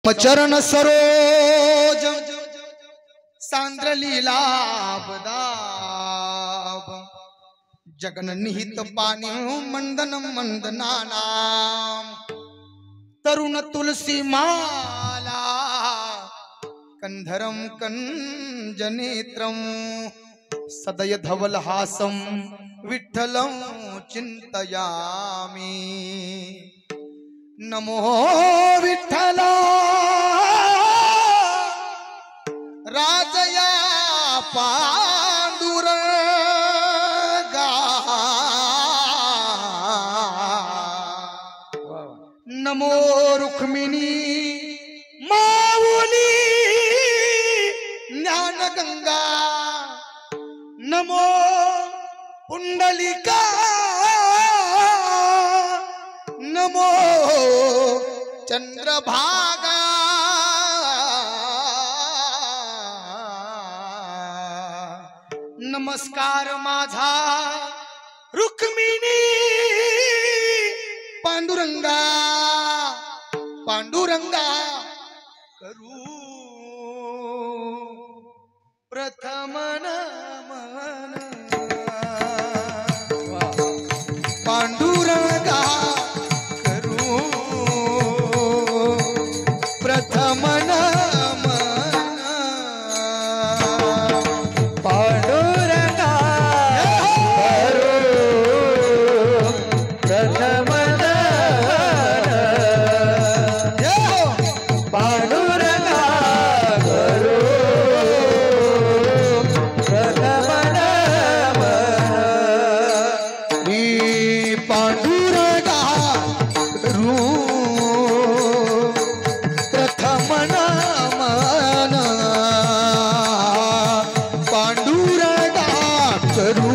तम चरण सरोज सांद्र लीलाबदाब जगन निहित पाणी मंदन मंदनानाम तरुण तुलसी माला कंधरम कंजनेत्रम सदय धवलहासम विठ्ठलं चिंतयामि नमो विठ्ठला राजया पांडुरंगा नमो रुक्मिणी माऊली ज्ञानगंगा नमो पुंडलिका नमो चंद्रभागा नमस्कार माझा रुक्मिणी पांडुरंगा पांडुरंगा करू प्रथम नमन पांडुरंगा करू प्रथम नमन पांडुरंगा करू प्रथम नमन पांडुरंगा करू प्रथम नमन पांडुरंगा करू प्रथम नमन पांडुरंगा करू प्रथम नमन पांडुरंगा करू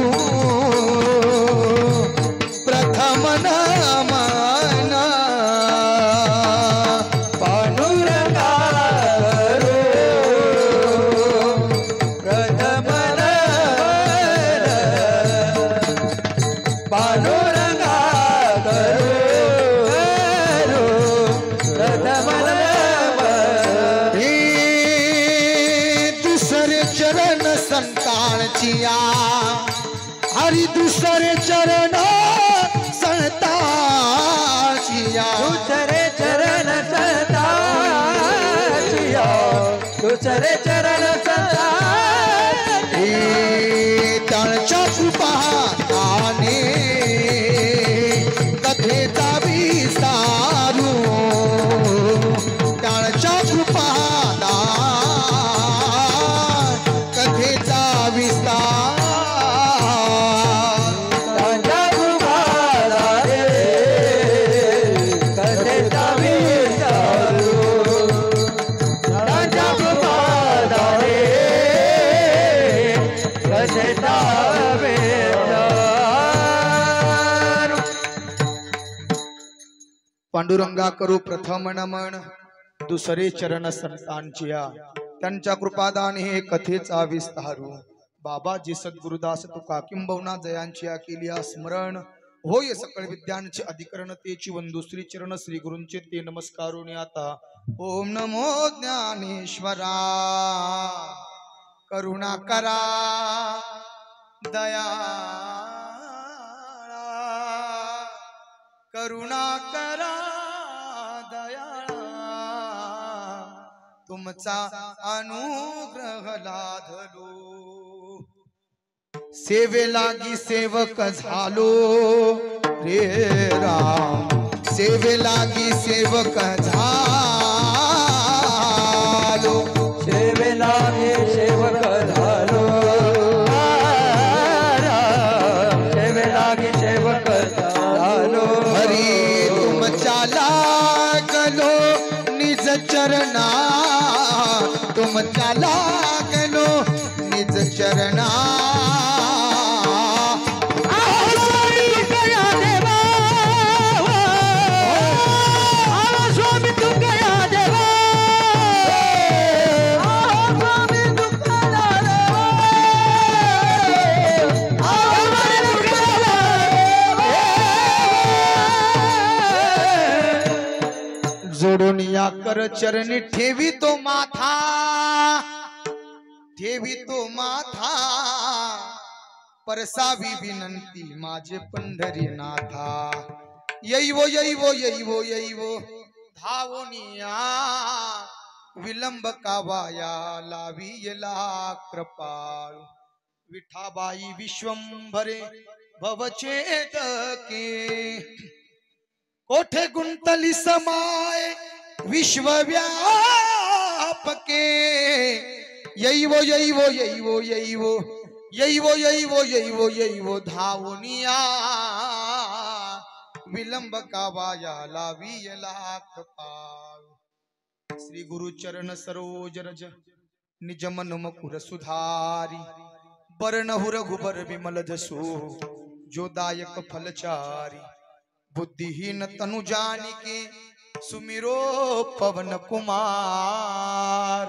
प्रथम नमन पांडुरंगा करू प्रथम नमन हे दुसरे चरण संतांचिया हरि दुसरे चरण संतांचिया दुसरे चरण सदाचिया दुसरे चरण सदाचिया त्यांच्या कृपाने कथेचा विस्तारू त्यांच्या कृपाना कथेचा विस्तार राजा कृपाला रे कथेचा विचारू राजा कृपाला रे कथेचा विचारू पांडुरंगा करू प्रथम नमन दुसरे चरण संतांचिया त्यांच्या कृपादाने हे कथेचा विस्तारू बाबाजी सद्गुरुदास तुका किंबवना जयांचिया केलिया स्मरण होय सकळ विद्यांचे अधिकरण तेची वंदू श्री चरण श्री गुरूंचे ते नमस्कारून आता ओम नमो ज्ञानेश्वरा करुणा करा दया करुणा करा दयाळा तुमचा अनुग्रह लाधलो सेवे लागी सेवक झालो रे राम सेवे लागी सेवक झालो सेवेला हे सेवक झालो सेवेला हे सेवक झालो हरी तुमच्या लागलो निज चरणा तुमच्या लागलो निज चरणा जोडून या कर चरणी ठेवी तो माथा, ठेवी तो माथा, परसावी विनंती माझे पंढरीनाथा. येईवो येईवो येईवो येईवो धावोनिया, विलंब का वाया लावियला कृपाळू. विठाबाई विश्वंभरे भवचेतके, कोठे गुंतली समाय विश्वव्यापके. येईवो येईवो येईवो येईवो येईवो येईवो येईवो येईवो धावनिया, विलंब का वाया लावियला कृपाळू. श्री गुरु चरण सरोज रज निज मन मकुर सुधारी, बरनहु रघुबर विमल जसो जोदायक फलचारी. बुद्धिहीन तनु जानिके सुमिरो पवन कुमार,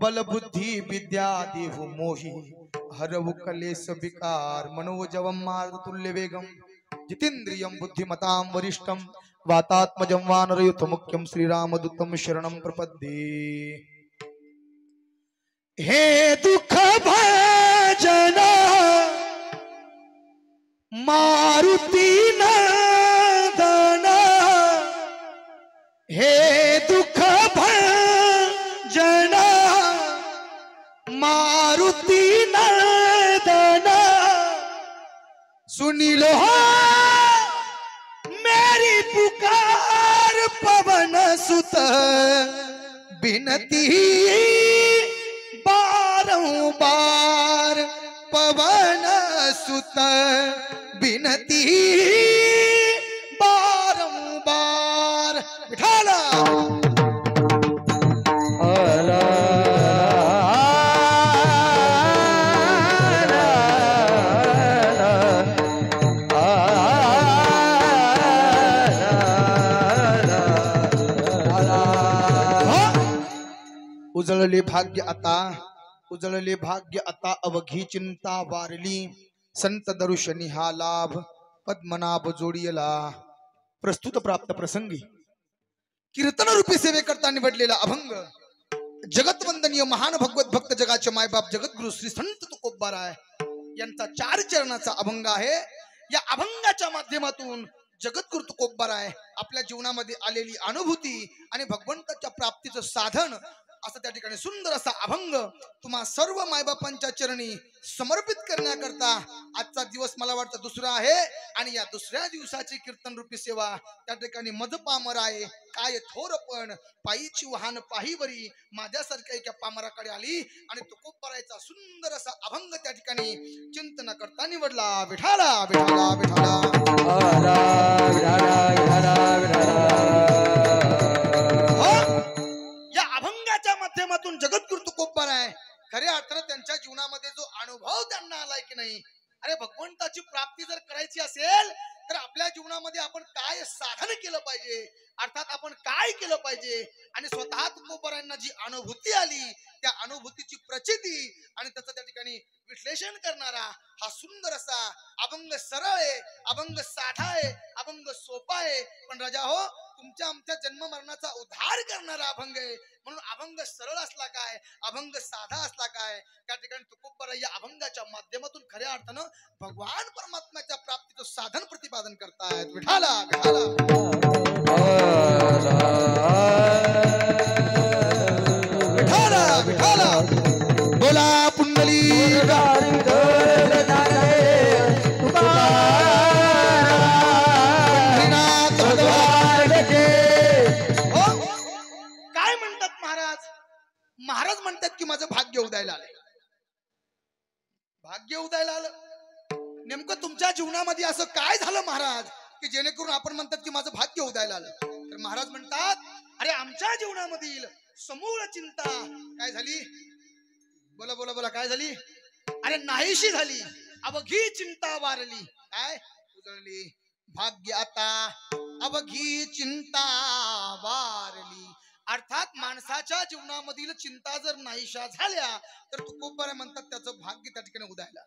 बल बुद्धि विद्या देहु मोहि हरहु कलेश विकार. मनोजवम मार्ग तुल्य वेगम जितेन्द्रियं बुद्धिमतां वरिष्ठं, वातात्मजं वानरयुत मुख्यं श्रीरामदूतं शरणं प्रपद्ये. हे दुख भजन मारुती नंदन, हे दुख भजन मारुती नंदन. सुनी लो मेरी पुकार पवन सुत, बिनती बारंबार पवन सुत, बिनती बारंबार. विठाला उजळले भाग्य आता, उजळले भाग्य आता, अवघी चिंता वारली. संत दर्शनी हा लाभ पद्मनाभ जोडियला. प्रस्तुत प्राप्त प्रसंगी कीर्तन रूपी सेवे करता निवडलेला अभंग, जगतवंदनीय महान भगवत भक्त जगाचे मायबाप जगद्गुरु श्री संत तुकोबाराय यांचा 4 चरणाचा अभंग आहे. या अभंगाच्या माध्यमातून जगद्गुरु तुकोबाराय आपल्या जीवनामध्ये आलेली अनुभूती आणि भगवंताच्या प्राप्तीचं साधन असं त्या ठिकाणी सुंदर असा अभंग तुम्हा सर्व मायबापांच्या चरणी समर्पित करण्याकरता आजचा दिवस मला वाटतं दुसरा आहे. आणि या दुसऱ्या दिवसाची कीर्तन रूपी सेवा त्या ठिकाणी मज पामराय काय थोरपण, पायीची वाहन पाहीवरी माझ्यासारख्या एका पामराकडे आली आणि तुकोबारायचा सुंदर असा अभंग त्या ठिकाणी चिंतन करता निवडला. विठाला विठाला विठाला माध्यमातून जगद्गुरु तुकोबाराय खऱ्या अर्थाने त्यांच्या जीवनामध्ये जो अनुभव त्यांना आलाय की नाही, अरे भगवंताची प्राप्ती जर करायची असेल तर आपल्या जीवनामध्ये आपण काय साधन केलं पाहिजे, अर्थात आपण काय केलं पाहिजे. आणि स्वतः तुकोबारायांना जी अनुभूती आली त्या अनुभूतीची प्रचिती आणि त्याचं त्या ठिकाणी विश्लेषण करणारा हा सुंदर असा अभंग. सरळ आहे, अभंग साधा आहे, अभंग सोपा आहे, पण राजा हो तुमच्या आमच्या जन्म मरणाचा उद्धार करणारा अभंग आहे. म्हणून अभंग सरळ असला काय, अभंग साधा असला काय, त्या ठिकाणी तुकोबाराय या अभंगाच्या माध्यमातून खऱ्या अर्थानं भगवान परमात्म्याच्या प्राप्तीचं साधन प्रतिपादन करतायत. विठाला विठाला विठाला विठाला बोला पुंडली महाराज म्हणतात की माझं भाग्य उदायला आलंय. भाग्य उदायला आलं नेमकं तुमच्या जीवनामध्ये असं काय झालं महाराज की जेणेकरून आपण म्हणतात की माझं भाग्य उदायला आलं. तर महाराज म्हणतात अरे आमच्या जीवनामधील समूळ चिंता काय झाली, बोला बोला बोला काय झाली, अरे नाहीशी झाली. अवघी चिंता वारली, काय उजळली भाग्य आता, अवघी चिंता वारली. अर्थात माणसाच्या जीवनामधील चिंता जर नाहीशा झाल्या तर तुकोबाराय म्हणतात त्याचं भाग्य त्या ठिकाणी उदायला.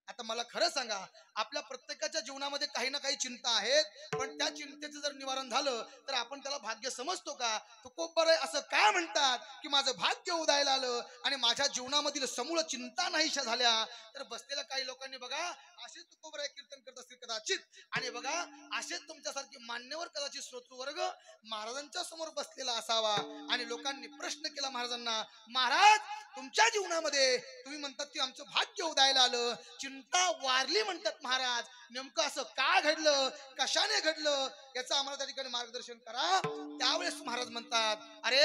आता मला खरं सांगा, आपल्या प्रत्येकाच्या जीवनामध्ये काही ना काही चिंता आहेत, पण त्या चिंतेचं जर निवारण झालं तर आपण त्याला भाग्य समजतो का? तुकोबर असं काय म्हणतात की माझं भाग्य उदायला आलं आणि माझ्या जीवनामधील समूळ चिंता नाहीशा झाल्या. तर बसलेल्या काही लोकांनी बघा असेच तुकोबर कीर्तन करत असतील कदाचित, आणि बघा असेच तुमच्यासारखे मान्यवर कदाचित श्रोतृ वर्ग महाराजांच्या समोर बसलेला असावा आणि लोकांनी प्रश्न केला महाराजांना, महाराज तुमच्या जीवनामध्ये तुम्ही म्हणतात की आमचं भाग्य उदायला आलं, चिंता वारली म्हणतात महाराज, नेमकं असं का घडलं, कशाने घडलं, याचं आम्हाला त्या ठिकाणी मार्गदर्शन करा. त्यावेळेस महाराज म्हणतात, अरे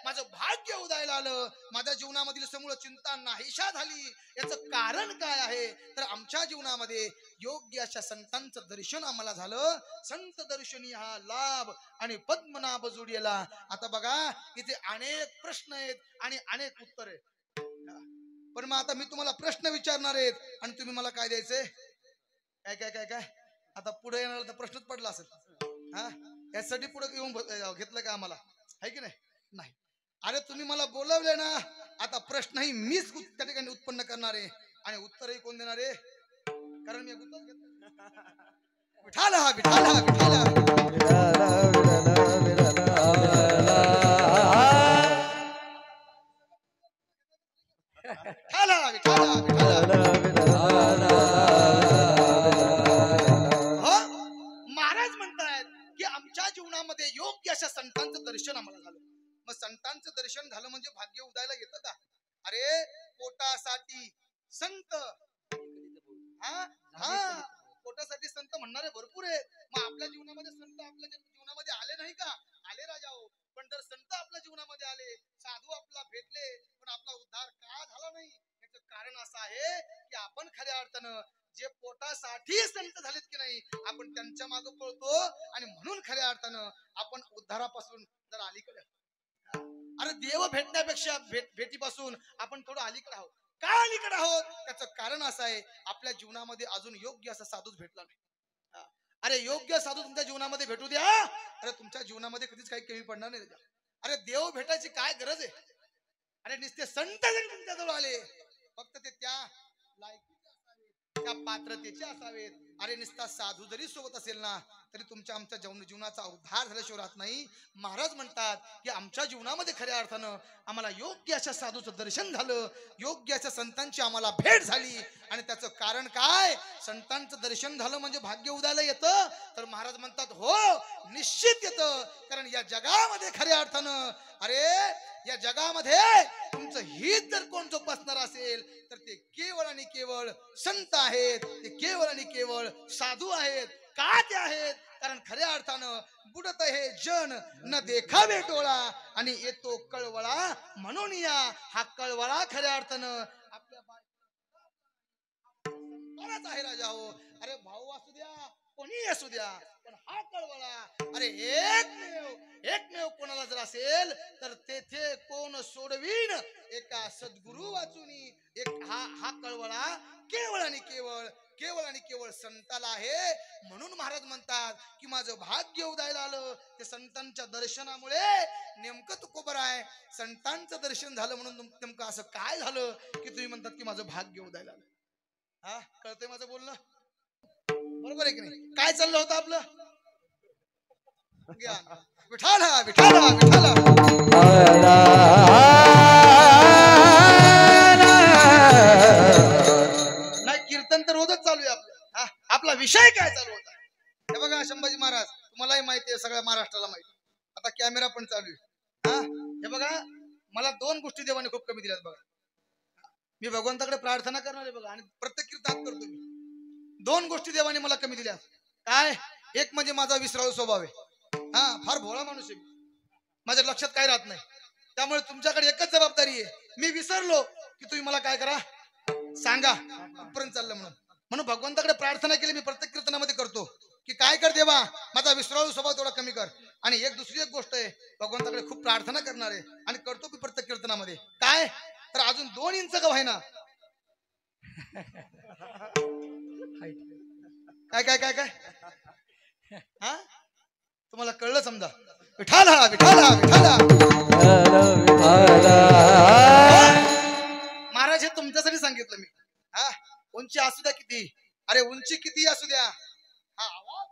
माझं भाग्य उदायला आलं, माझ्या जीवनामधील समूळ चिंता नाहीशा झाली, याचं कारण काय आहे? तर आमच्या जीवनामध्ये योग्य अशा संतांचं दर्शन आम्हाला झालं. संत दर्शनी हा लाभ आणि पद्मनाभ जोडीला. आता बघा इथे अनेक प्रश्न आहेत आणि अनेक उत्तर आहेत, पण मग आता मी तुम्हाला प्रश्न विचारणार आहेत आणि तुम्ही मला काय द्यायचंय? काय काय काय काय आता पुढे येणार तर प्रश्नच पडला असेल. हा, यासाठी पुढे येऊन घेतलं का आम्हाला? आहे की नाही? नाही. अरे तुम्ही मला बोलवले ना, आता प्रश्नही मीच त्या ठिकाणी उत्पन्न करणार आहे आणि उत्तरही कोण देणार आहे? कारण मी गुंतच घेतलं. विठाला विठाला विठाला महाराज म्हणतायत की आमच्या जीवनामध्ये योग्य अशा संतांचं दर्शन आम्हाला झालं. मग संतांचं दर्शन झालं म्हणजे भाग्य उदायला येतं का? अरे पोटासाठी संत, हा हा पोटासाठी संत म्हणणारे भरपूर आहेत. मग आपल्या जीवनामध्ये संत आपल्या जीवनामध्ये आले नाही का? आले राजा हो. पण जर संत आपल्या जीवनामध्ये आले, साधू आपला भेटले, पण आपला उद्धार का झाला नाही? याचं कारण असं आहे की आपण खऱ्या अर्थानं जे पोटासाठी संत झालेत की नाही, आपण त्यांच्या मागे पळतो आणि म्हणून खऱ्या अर्थानं आपण उद्धारापासून जर अलीकडे. अरे देव भेटण्यापेक्षा भेटीपासून आपण थोडं अलीकडे आहोत. का अलीकडे आहोत? त्याचं कारण असं आहे, आपल्या जीवनामध्ये अजून योग्य असा साधूच भेटला नाही. अरे योग्य साधू तुमच्या जीवनामध्ये भेटू द्या, अरे तुमच्या जीवनामध्ये कधीच काही कमी पडणार नाही. अरे देव भेटायची काय गरज आहे? अरे नुसते संत जरी तुमच्या जवळ आले, फक्त ते त्या लायकीचे असावेत, त्या पात्रतेचे असावेत. अरे नुसता साधू जरी सोबत असेल ना, तरी तुमच्या आमच्या जीवनाचा उद्धार झाल्याशिवाय राहत नाही. महाराज म्हणतात की आमच्या जीवनामध्ये खऱ्या अर्थानं आम्हाला योग्य अशा साधूचं दर्शन झालं, योग्य अशा संतांची आम्हाला भेट झाली. आणि त्याचं कारण काय? संतांचं दर्शन झालं म्हणजे भाग्य उदायला येतं? तर महाराज म्हणतात हो, निश्चित येतं. कारण या जगामध्ये खऱ्या अर्थानं, अरे या जगामध्ये तुमचं हित जर कोण जोपासणार असेल तर ते केवळ आणि केवळ संत आहेत, ते केवळ आणि केवळ साधू आहेत. का ते आहेत? कारण खऱ्या अर्थानं बुडत हे जन न देखावे डोळा आणि येतो कळवळा म्हणून या. हा कळवळा खऱ्या अर्थानं आपल्या आहे राजा हो. अरे भाऊ असू द्या, कोणी असू द्या, पण हा कळवळा अरे एकमेव कोणाला जर असेल तर तेथे कोण सोडवीन एका सद्गुरु वाचुनी. एक हा कळवळा केवळ आणि केवळ संताला आहे. म्हणून महाराज म्हणतात की माझं भाग्य उदायला आलं ते संतांच्या दर्शनामुळे. नेमकं तुकोबर आहे, संतांचं दर्शन झालं म्हणून नेमकं असं काय झालं की तुम्ही म्हणतात की माझं भाग्य उदायला आलं? हा, कळतंय माझं बोलणं? बरोबर आहे की नाही? काय चाललं होतं आपलं? विठाला विठाला विठाला नाही, कीर्तन तर रोजच चालू आहे आपलं. आपला विषय काय चालू होता? हे बघा संभाजी महाराज, तुम्हालाही माहिती आहे, सगळ्या महाराष्ट्राला माहिती. आता कॅमेरा पण चालू आहे. हे बघा, मला 2 गोष्टी देवाने खूप कमी दिल्यात बघा. मी भगवंताकडे प्रार्थना करणार आहे बघा, आणि प्रत्येक कीर्तनात करतो मी. 2 गोष्टी देवाने मला कमी दिल्या. काय? एक म्हणजे माझा विसराळू स्वभाव आहे. फार भोळा माणूस आहे, माझ्या लक्षात काय राहत नाही. त्यामुळे तुमच्याकडे एकच जबाबदारी आहे, मी विसरलो की तुम्ही मला काय करा, सांगा कुठपर्यंत चाललं म्हणून भगवंताकडे प्रार्थना केली मी प्रत्येक कीर्तनामध्ये करतो की काय कर देवा, माझा विसराळू स्वभाव थोडा कमी कर. आणि दुसरी एक गोष्ट आहे, भगवंताकडे खूप प्रार्थना करणार आहे आणि करतो मी प्रत्येक कीर्तनामध्ये. काय? तर अजून 2 इंच का व्हायना. काय काय काय काय तुम्हाला कळलं समजा. विठाला विठाला विठाला महाराज, हे तुमच्यासाठी सांगितलं मी. कोणची असू द्या किती, अरे उंची किती असू द्या, हा आवाज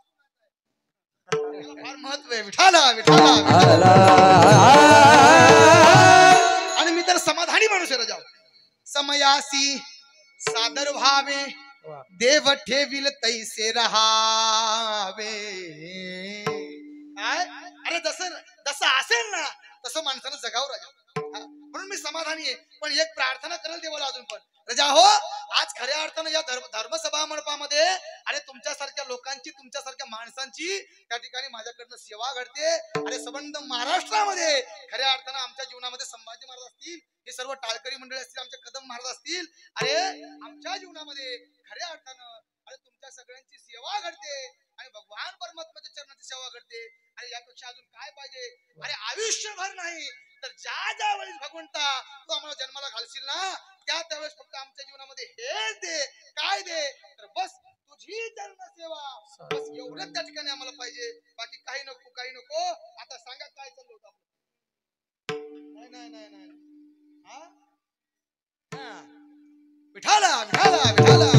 याला फार महत्व आहे. विठाला विठाला. आणि मी तर समाधानी माणूस आहे राजा. समयासी सादर व्हावे, देव ठेविल तैसे रहावे. काय अरे जसं जसं असेल ना तसं माणसानं जगावं राजा. म्हणून मी समाधानी आहे. पण एक प्रार्थना करेल देवाला अजून पण राजा हो, आज खऱ्या अर्थानं या धर्मसभा मंडपामध्ये अरे तुमच्यासारख्या लोकांची, तुमच्यासारख्या माणसांची त्या ठिकाणी माझ्याकडनं सेवा घडते. अरे संबंध महाराष्ट्रामध्ये खऱ्या अर्थानं आमच्या जीवनामध्ये संभाजी महाराज असतील, हे सर्व टाळकरी मंडळी असतील, आमचे कदम महाराज असतील, अरे आमच्या जीवनामध्ये खऱ्या अर्थानं अरे तुमच्या सगळ्यांची सेवा घडते आणि भगवान परमात्म्याच्या चरणाची सेवा घडते. अरे यापेक्षा अजून काय पाहिजे. अरे आयुष्यभर नाही तर ज्या ज्या वेळेस भगवंता तू आम्हाला जन्माला घालशील ना त्या त्यावेळेस फक्त आमच्या जीवनामध्ये हेच दे. काय दे तर बस तुझी चरण सेवा, बस एवढंच त्या ठिकाणी आम्हाला पाहिजे. बाकी काही नको, काही नको. आता सांगा काय चाललं होतं आपलं. नाही नाही नाही हा विठाला विठाला विठाला.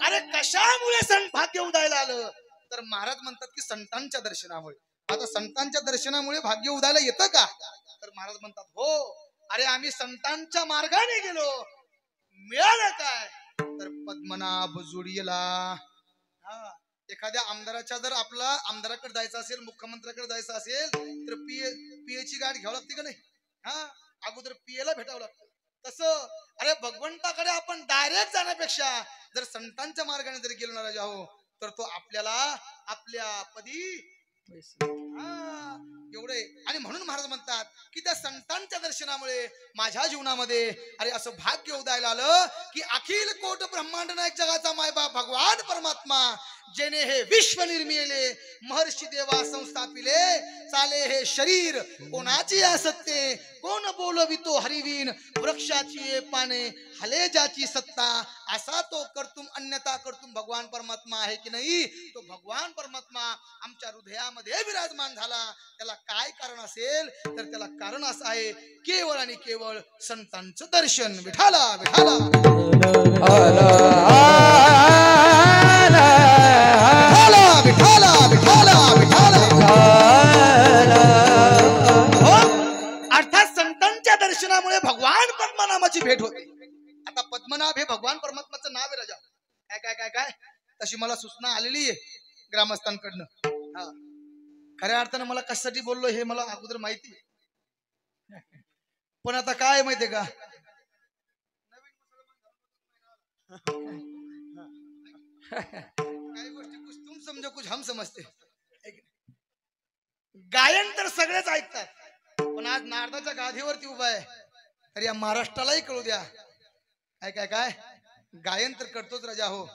अरे कशामुळे सण भाग्य उदायला आलं तर महाराज म्हणतात की संतांच्या दर्शनामुळे. आता संतांच्या दर्शनामुळे भाग्य उदायला येतं का तर महाराज म्हणतात हो. अरे आम्ही संतांच्या मार्गाने गेलो, मिळालं काय तर पद्मनाभ जुडियला. एखाद्या आमदाराच्या जर आपला आमदाराकडे जायचं असेल, मुख्यमंत्र्याकडे जायचं असेल तर पीएची गाठ घ्यावं लागते का नाही. हा अगोदर पीएला भेटावं लागतं. तसं अरे भगवंताकडे आपण डायरेक्ट जाण्यापेक्षा जर संतांच्या मार्गाने जर गेलो ना राजा हो तर तो आपल्याला आपल्या पदी एवढे. आणि म्हणून महाराज म्हणतात की त्या संतांच्या दर्शनामुळे माझ्या जीवनामध्ये अरे असं भाग्य उदायला आलं की अखिल कोट ब्रह्मांड नायक जगाचा मायबाप भगवान परमात्मा जेने हे विश्व निर्मिले, महर्षी देवा संस्थापिले, चाले हे शरीर कोणाची असत्ते, कोण बोलवितो हरिवीन, वृक्षाची पाने हले ज्याची सत्ता, असा तो कर्तुम अन्यथा कर्तुम भगवान परमात्मा आहे की नाही. तो भगवान परमात्मा आमच्या हृदयामध्ये विराजमान झाला. त्याला काय कारण असेल तर त्याला कारण असं आहे केवळ आणि केवळ संतांचं दर्शन. विठाला विठाला विठाला विठाला विठाला. अर्थात संतांच्या दर्शनामुळे भगवान पद्मनाभाची भेट होते. आता पद्मनाभ हे भगवान परमात्म्याचं नाव आहे राजा. काय काय काय काय तशी मला सूचना आलेली आहे ग्रामस्थांकडनं. हा खऱ्या अर्थानं मला कशासाठी बोललो हे मला अगोदर माहिती आहे. पण आता काय माहितीये का काही गोष्टी कुछ तुम समजो कुछ हम समजते. गायन तर सगळेच ऐकतात पण आज नारदाच्या गादीवरती उभा आहे तर या महाराष्ट्रालाही कळू द्या. काय काय काय गायन तर करतोच राजा हो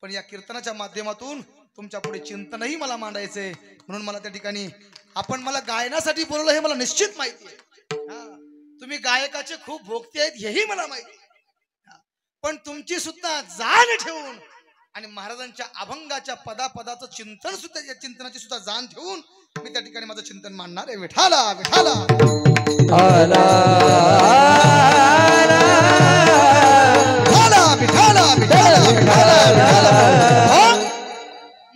पण या कीर्तनाच्या माध्यमातून तुमच्या पुढे चिंतनही मला मांडायचंय. म्हणून मला त्या ठिकाणी आपण मला गायनासाठी बोलवलं हे मला निश्चित माहिती आहे. तुम्ही गायकाचे खूप भोगते आहेत हेही मला माहिती आहे. पण तुमची सुद्धा जाण ठेवून आणि महाराजांच्या अभंगाच्या पदापदाचं चिंतन सुद्धा, या चिंतनाची सुद्धा जाण ठेवून मी त्या ठिकाणी माझं चिंतन मांडणार आहे. विठाला विठाला विठाला विठाला विठाला.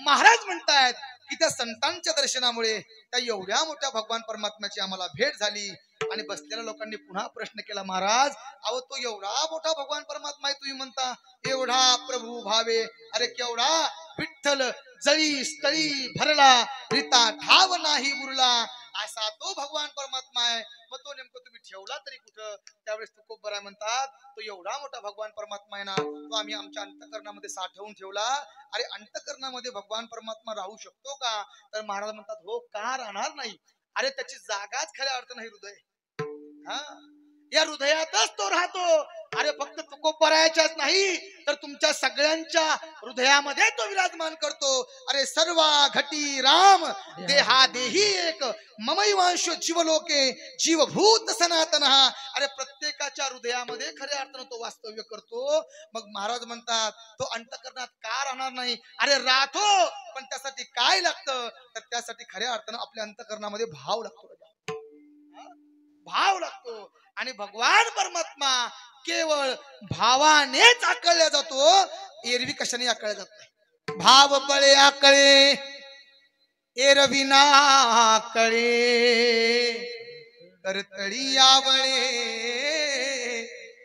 महाराज म्हणतायत की त्या संतांच्या दर्शनामुळे त्या एवढ्या मोठ्या भगवान परमात्म्याची आम्हाला भेट झाली. आणि बसलेल्या लोकांनी पुन्हा प्रश्न केला महाराज अहो तो एवढा मोठा भगवान परमात्मा आहे तुम्ही म्हणता एवढा प्रभू भावे. अरे केवढा विठ्ठल जळी स्थळी भरला रीता ठाव नाही बुरला, असा तो भगवान परमात्मा आहे. मग तो नेमकं तुम्ही ठेवला तरी कुठं. त्यावेळेस तुकोबराय म्हणतात तो एवढा मोठा भगवान परमात्मा आहे ना तो आम्ही आमच्या अंतःकरणामध्ये साठवून ठेवला. अरे अंतःकरणामध्ये भगवान परमात्मा राहू शकतो का तर महाराज म्हणतात हो का राहणार नाही. अरे त्याची जागाच खऱ्या अर्थानं हे हृदय. या हृदयातच तो राहतो. अरे फक्त तुकोबरायाच्याच नाही तर तुमच्या सगळ्यांच्या हृदयामध्ये तो विराजमान करतो. अरे सर्वा घटी राम देहा देही एक ममैवांश जीवलोके जीवभूत सनातन. अरे प्रत्येकाच्या हृदयामध्ये खऱ्या अर्थानं तो वास्तव्य करतो. मग महाराज म्हणतात तो अंतःकरणात का राहणार नाही. अरे राहतो पण त्यासाठी काय लागतं तर त्यासाठी खऱ्या अर्थानं आपल्या अंतःकरणामध्ये भाव लागतो, भाव लागतो. आणि भगवान परमात्मा केवळ भावानेच आकळल्या जातो, एरवी कशाने आकळल्या जात नाही. भाव बळे आकळे एरविना आकळे, करतळी आवळे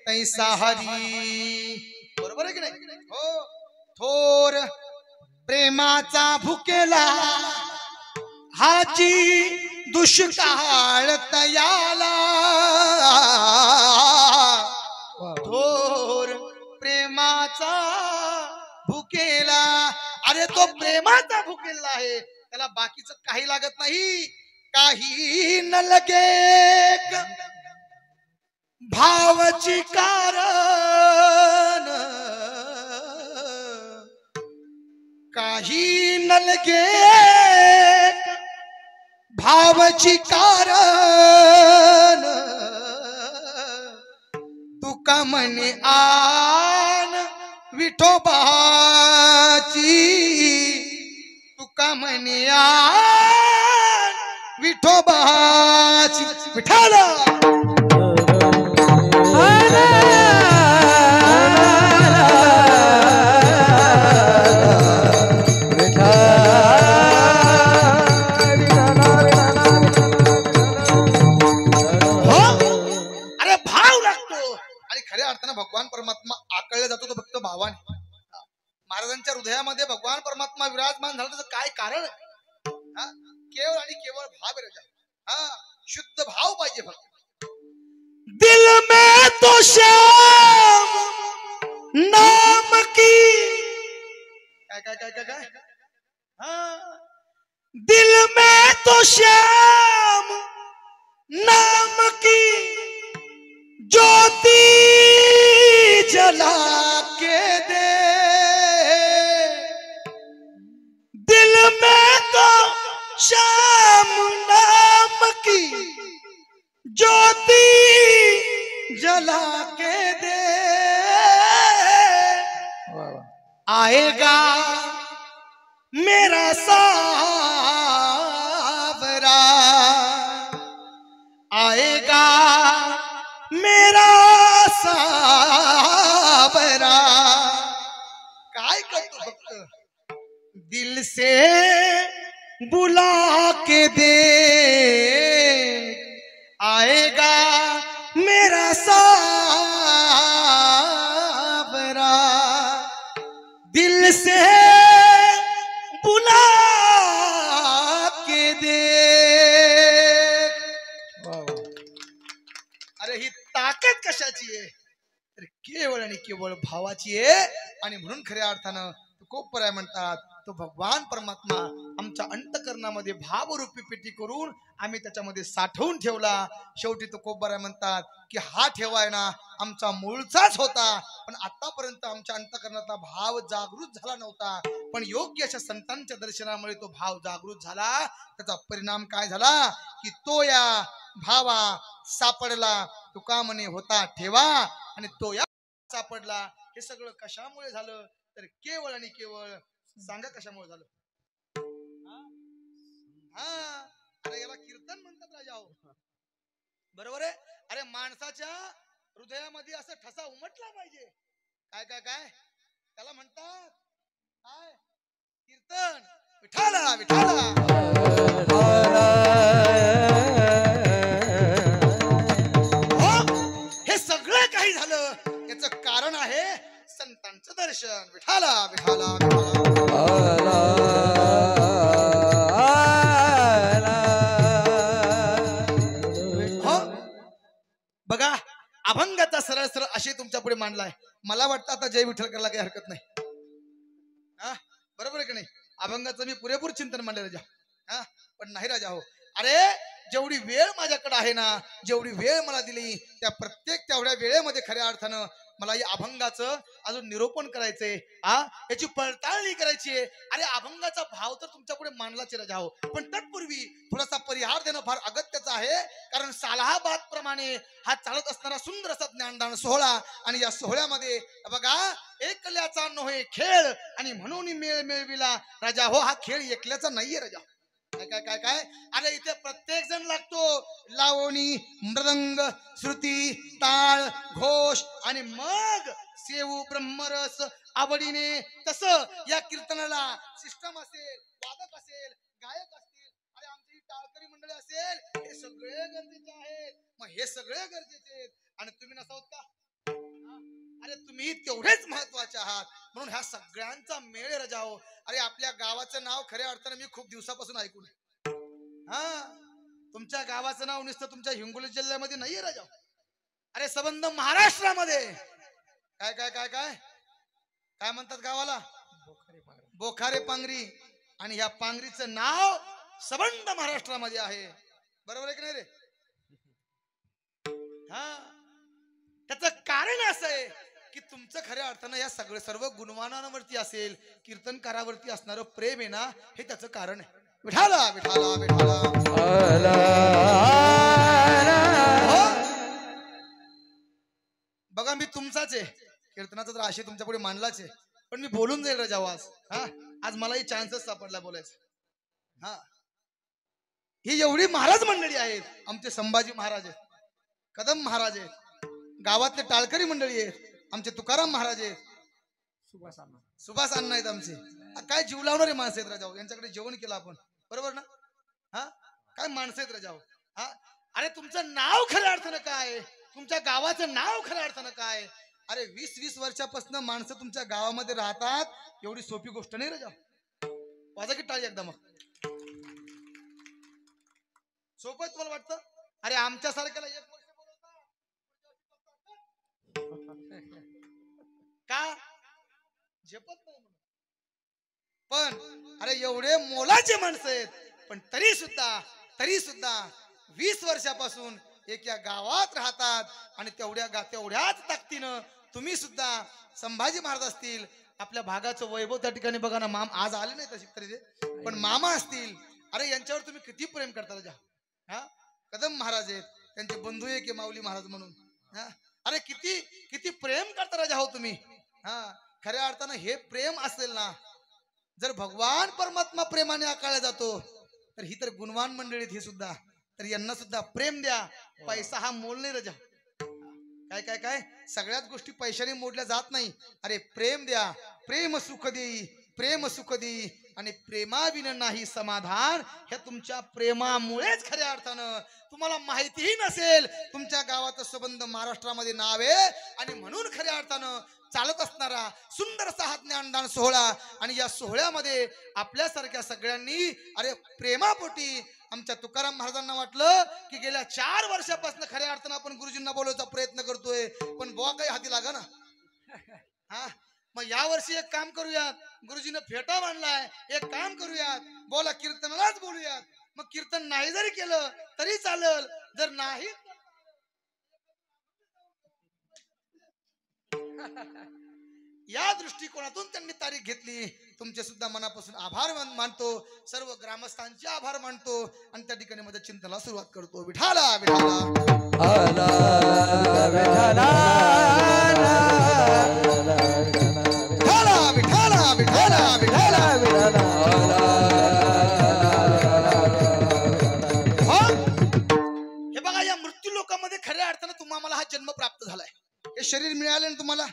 तैसा हरी. बरोबर आहे की नाही? हो. थोर प्रेमाचा भुकेला हाची दुष्काळ तयाला. थोर प्रेमाचा भुकेला. अरे तो प्रेमाचा भुकेला आहे, त्याला बाकीचं काही लागत नाही. काही न लगे भावची कारण, काही न लगे भावची कारण. तुका म्हणे आन विठोबाची, तुका म्हणे आन विठोबाची. विठ्ठल भगवान परमात्मा आकळला जातो तो फक्त भावाने. महाराजांच्या हृदयामध्ये भगवान परमात्मा विराजमान झाला त्याचं काय कारण? केवळ आणि केवळ भाव राजा. शुद्ध भाव पाहिजे फक्त. दिल में तो श्याम नाम की, काय काय काय काय काय, दिल में तो श्याम नाम की ज्योति जला के दे. दिल में तो श्याम नाम की ज्योति जला के दे. आएगा मेरा सावरा, आएगा मेरा सावरा. काय करतो फक्त दिल से बुला के दे. आएगा मेरा सावरा, दिल से बुला के दे. अरे ही ताकद कशाची आहे? तर केवळ आणि केवळ भावाची आहे. आणि म्हणून खऱ्या अर्थानं तुकोबराय म्हणतात तो भगवान परमात्मा आमच्या अंतकरणामध्ये भावरूपी पेटी करून आम्ही त्याच्यामध्ये साठवून ठेवला. शेवटी तुकोबराय म्हणतात की हा ठेवाय ना आमचा मूळचाच होता, पण आतापर्यंत आमच्या अंतकरणातला भाव जागृत झाला नव्हता. पण योग्य अशा संतांच्या दर्शनामुळे तो भाव जागृत झाला. त्याचा परिणाम काय झाला की तो या भावा सापडला. तुका म्हणे होता ठेवा आणि तो या सापडला. हे सगळं कशामुळे झालं? तर केवळ आणि केवळ सांगा कशामुळे झालं? अरे याला कीर्तन म्हणतात राजा हो. बरोबर आहे. अरे माणसाच्या हृदयामध्ये असं ठसा उमटला पाहिजे. काय काय काय त्याला म्हणतात? काय कीर्तन. विठाला विठाला. हे सगळं काही झालं याचं कारण आहे संतांचं दर्शन. विठाला विठाला विठाला. बघा अभंगाचा सरळ सरळ अशी तुमच्या पुढे मांडलाय. मला वाटतं आता जय विठ्ठल करायला काही हरकत नाही. बरोबर आहे की नाही? अभंगाचं मी पुरेपूर चिंतन मांडलं राजा. पण नाही राजा हो. अरे जेवढी वेळ माझ्याकडे आहे ना, जेवढी वेळ मला दिली त्या प्रत्येक तेवढ्या वेळेमध्ये खऱ्या अर्थानं मला या अभंगाचं अजून निरूपण करायचंय. याची पडताळणी करायची आहे. अरे अभंगाचा भाव तर तुमच्या पुढे मांडलाच राजा हो, पण तत्पूर्वी थोडासा परिहार देणं फार अगत्याचं आहे. कारण सालाहाबाद प्रमाणे हा चालत असणारा सुंदर असा ज्ञानदान सोहळा आणि या सोहळ्यामध्ये बघा एकल्याचा नव्हे खेळ आणि म्हणून मेळ मिळविला राजा हो. हा खेळ एकल्याचा नाहीये राजा. काय काय काय काय अरे इथे प्रत्येक जण लागतो. लावणी, मृदंग, श्रुती, टाळ, घोष आणि मग सेऊ ब्रह्मरस आवडीने. तसं या कीर्तनाला सिस्टम असेल, वादक असेल, गायक असतील, अरे आमची टाळकरी मंडळी असेल, हे सगळे गरजेचे आहेत. मग हे सगळे गरजेचे आहेत आणि तुम्ही नसावत का? अरे तुम्ही तेवढेच महत्वाचे आहात. म्हणून ह्या सगळ्यांचा मेळ रजाओ. अरे आपल्या गावाचं नाव खऱ्या अर्थाने मी खूप दिवसापासून ऐकून, हा तुमच्या गावाचं नाव नुसतं तुमच्या हिंगोली जिल्ह्यामध्ये नाहीये राजाओ. अरे संबंध महाराष्ट्रामध्ये. काय काय काय काय काय म्हणतात गावाला? बोखारे पांगरी. आणि ह्या पांगरीचं नाव संबंध महाराष्ट्रामध्ये आहे. बरोबर आहे की नाही रे? हा त्याचं कारण असं आहे की तुमचं खऱ्या अर्थानं या सर्व गुणवानांवरती असेल, कीर्तनकारावरती असणारं प्रेम आहे ना, हे त्याचं कारण आहे. विठाला विठाला विठाला. बघा मी तुमचाच आहे, कीर्तनाचा तर आशय तुमच्या पुढे मांडलाच आहे, पण मी बोलून जाईल रे जेव्हा आज मलाही चान्सच सापडला बोलायचं. हा ही एवढी महाराज मंडळी आहेत. आमचे संभाजी महाराज आहेत, कदम महाराज आहेत, गावातले टाळकरी मंडळी आहेत, आमचे तुकाराम महाराज आहेत, सुभाष अण्णा आहेत आमचे. काय जीव लावणारे माणसं आहेत राजाओ. यांच्याकडे जेवण केलं आपण, बरोबर ना? हा काय माणसं आहेत राजाओ. हा अरे तुमचं नाव खऱ्या अर्थानं काय, तुमच्या गावाचं नाव खऱ्या अर्थानं काय. अरे 20-20 वर्षापासून माणसं तुमच्या गावामध्ये राहतात, एवढी सोपी गोष्ट नाही राजाओ. वाजा की टाळी एकदा. मग सोपं तुम्हाला वाटतं? अरे आमच्या सारख्याला 1 वर्ष का झेपत नाही म्हणून. पण अरे एवढे मोलाचे माणसं आहेत, पण तरी सुद्धा 20 वर्षापासून एक या गावात राहतात. आणि तेवढ्याच ताकदीनं तुम्ही सुद्धा संभाजी महाराज असतील, आपल्या भागाचं वैभव त्या ठिकाणी बघा ना. आज आले नाही तशी तरी ते, पण मामा असतील, अरे यांच्यावर तुम्ही किती प्रेम करता राजा. हा कदम महाराज आहेत, त्यांचे बंधू एक माऊली महाराज म्हणून. हा अरे किती प्रेम करता राजा हो तुम्ही. हा खऱ्या अर्थानं हे प्रेम असेल ना, जर भगवान परमात्मा प्रेमाने आकाळला जातो, तर ही तर गुणवान मंडळीत ही सुद्धा, तर यांना सुद्धा प्रेम द्या. पैसा हा मोल नाही राजा. काय काय काय सगळ्याच गोष्टी पैशाने मोडल्या जात नाही. अरे प्रेम द्या. प्रेम सुख देई आणि प्रेमाविन नाही समाधान. हे तुमच्या प्रेमामुळेच खऱ्या अर्थानं, तुम्हाला माहितीही नसेल, तुमच्या गावाचं संबंध महाराष्ट्रामध्ये नाव आहे. आणि म्हणून खऱ्या अर्थानं चालत असणारा सुंदर हा ज्ञानदान सोहळा. आणि या सोहळ्यामध्ये आपल्यासारख्या सगळ्यांनी अरे प्रेमापोटी आमच्या तुकाराम महाराजांना वाटलं की गेल्या 4 वर्षापासून खऱ्या अर्थानं आपण गुरुजींना बोलवायचा प्रयत्न करतोय, पण बुवा काही हाती लागा ना. हा मग या वर्षी एक काम करूयात, गुरुजीनं फेटा बांधलाय, एक काम करूयात, बोला कीर्तनालाच बोलूयात. मग कीर्तन नाही जरी केलं तरी चालल, जर नाही या दृष्टिकोनातून त्यांनी तारीख घेतली. तुमचे सुद्धा मनापासून आभार मानतो, सर्व ग्रामस्थांचे आभार मानतो आणि त्या ठिकाणी माझ्या चिंतनाला सुरुवात करतो. विठाला विठाला विठाला विठाला विठाला विठाला. हे बघा, या मृत्यू लोकांमध्ये खऱ्या अर्थानं तुम्हाला हा जन्म प्राप्त झालाय. हे शरीर मिळाले ना तुम्हाला.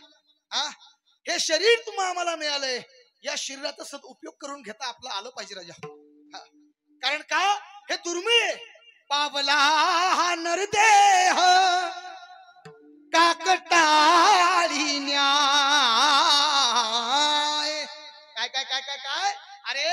हे शरीर तुम्हाला आम्हाला मिळालंय. या शरीराचा सदुपयोग करून घेता आपलं आलं पाहिजे राजा. कारण का हे दुर्मिळ पावला हा नरदेह काकटाळी न्याय. काय काय काय काय काय अरे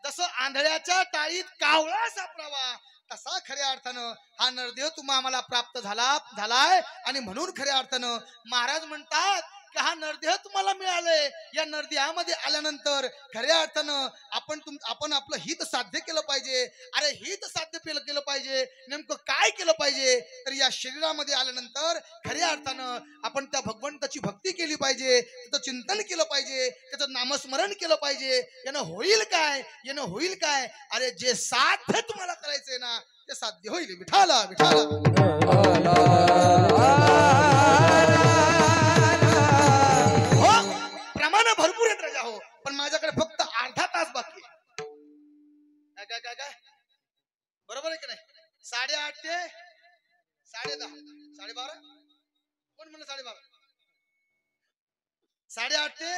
जसं आंधळ्याच्या टाळीत कावळा सापडावा, तसा खऱ्या अर्थानं हा नरदेह तुम्हा आम्हाला प्राप्त झालाय. आणि म्हणून खऱ्या अर्थानं महाराज म्हणतात की हा नरदेह तुम्हाला मिळालंय. या नरदेहामध्ये आल्यानंतर खऱ्या अर्थानं आपण आपलं हित साध्य केलं पाहिजे. अरे हित साध्य केलं पाहिजे, नेमकं काय केलं पाहिजे, तर या शरीरामध्ये आल्यानंतर खऱ्या अर्थानं आपण त्या भगवंताची भक्ती केली पाहिजे, त्याचं चिंतन केलं पाहिजे, त्याचं नामस्मरण केलं पाहिजे. यानं होईल काय. अरे जे साध्य तुम्हाला करायचंय ना, ते साध्य होईल. विठाला विठाला भरपूर आहेत राजा हो, पण माझ्याकडे फक्त अर्धा तास बाकी आहे. काय काय काय काय 8:30 ते 10:30 12:30 कोण म्हणलं 12:30 8:30 ते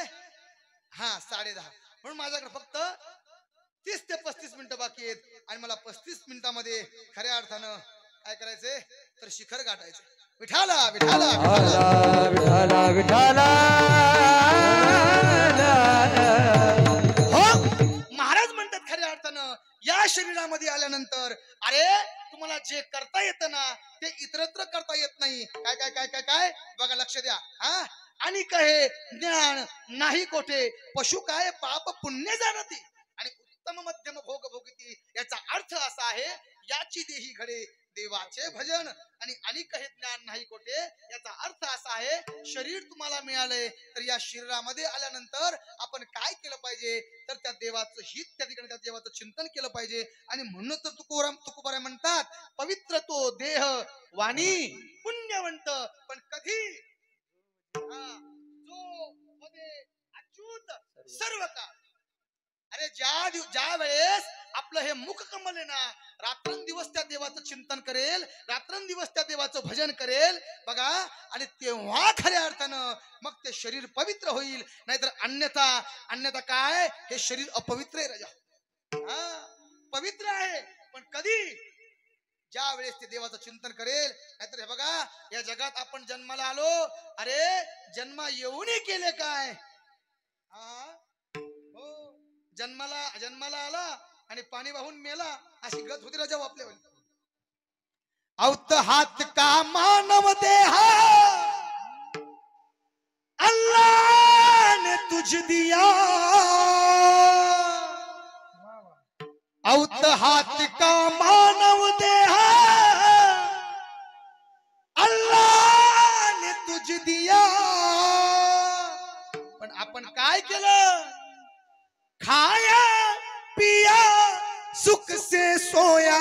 10:30 म्हणून माझ्याकडे फक्त 30 ते 35 मिनिटं बाकी आहेत आणि मला 35 मिनिटांमध्ये खऱ्या अर्थानं काय करायचंय तर शिखर गाठायचं. विठाला विठाला विठाला विठाला हो महाराज म्हणतात खऱ्या अर्थानं या शरीरामध्ये आल्यानंतर अरे तुम्हाला जे करता येतं ना ते इतरत्र करता येत नाही. काय काय काय काय काय बघा लक्ष द्या. आणि कहे ज्ञान नाही कोठे पशु काय पाप पुण्य जाणती आणि उत्तम मध्यम भोग भोगती. याचा अर्थ असा आहे याची देही घडे देवाचे भजन आणि अनिक हे ज्ञान नाही कोठे. याचा अर्थ असा आहे शरीर तुम्हाला मिळालंय तर या शरीरामध्ये आल्यानंतर आपण काय केलं पाहिजे तर त्या देवाचं हित त्या ठिकाणी त्या देवाचं चिंतन केलं पाहिजे. आणि म्हणून तर तुकोबाराय म्हणतात पवित्र तो देह वाणी पुण्यवंत पण कधी जो मध्ये अच्युत सर्व का. अरे ज्या वेळेस आपलं हे मुख कमल आहे ना रात्रंदिवस त्या देवाचं चिंतन करेल रात्रंदिवस त्या देवाचं भजन करेल बघा आणि तेव्हा खऱ्या अर्थानं मग ते शरीर पवित्र होईल. नाहीतर अन्यथा काय हे शरीर अपवित्र आहे राजा. पवित्र आहे पण कधी ज्या वेळेस ते देवाचं चिंतन करेल. नाहीतर हे बघा या जगात आपण जन्माला आलो अरे जन्मा येऊनही केले काय. हो जन्माला आला आणि पाणी वाहून मेला अशी गत होती राजा आपल्यावर. औत हात का मानव देहा अल्लाह ने तुझ दिया. औत हात का मानव देहा अल्लाह ने तुझ दिया. पण आपण काय केलं खाया पिया सुख से सोया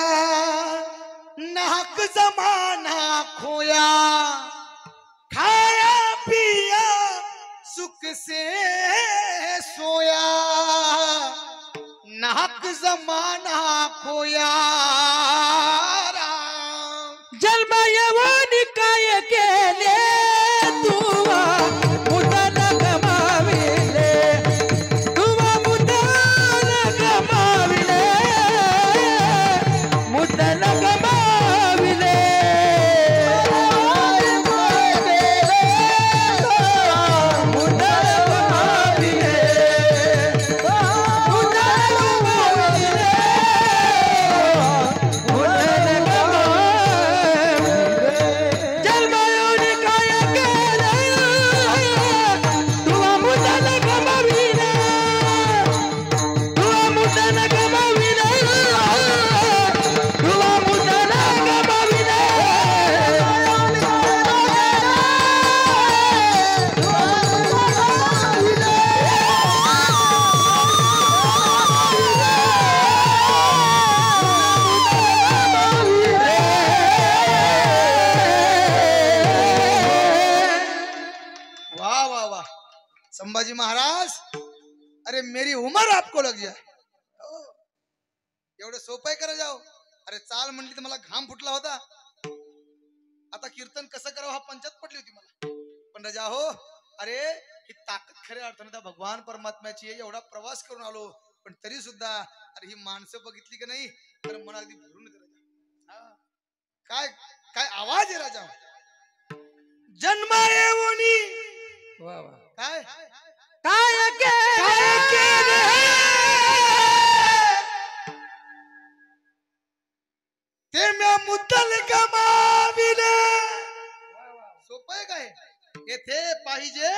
नाहक जमाना खोया. खाया पिया सुख से सोया नाहक जमाना खोया. जन्म यवनी काय केले तुवा मुदन गमाविले तुवा मुदन गमाविले मुदन गमाविले. संभाजी महाराज अरे मेरी उम्र आपको लग जाए. एवढं सोपं करा जाओ. अरे चाल म्हणली तर मला घाम फुटला होता. आता कीर्तन कसं करावं हा पंचायत पडली होती मला. पण राजा हो अरे ही ताकद खऱ्या अर्थाने त्या भगवान परमात्म्याची आहे. एवढा प्रवास करून आलो पण तरी सुद्धा अरे ही माणसं बघितली की नाही तर मन अगदी भरून येते राजा. काय काय आवाज आहे राजा. जन्मा येऊनी काय काय केले ते म्या मुद्दल गमाविले. सोपं आहे काय येथे पाहिजे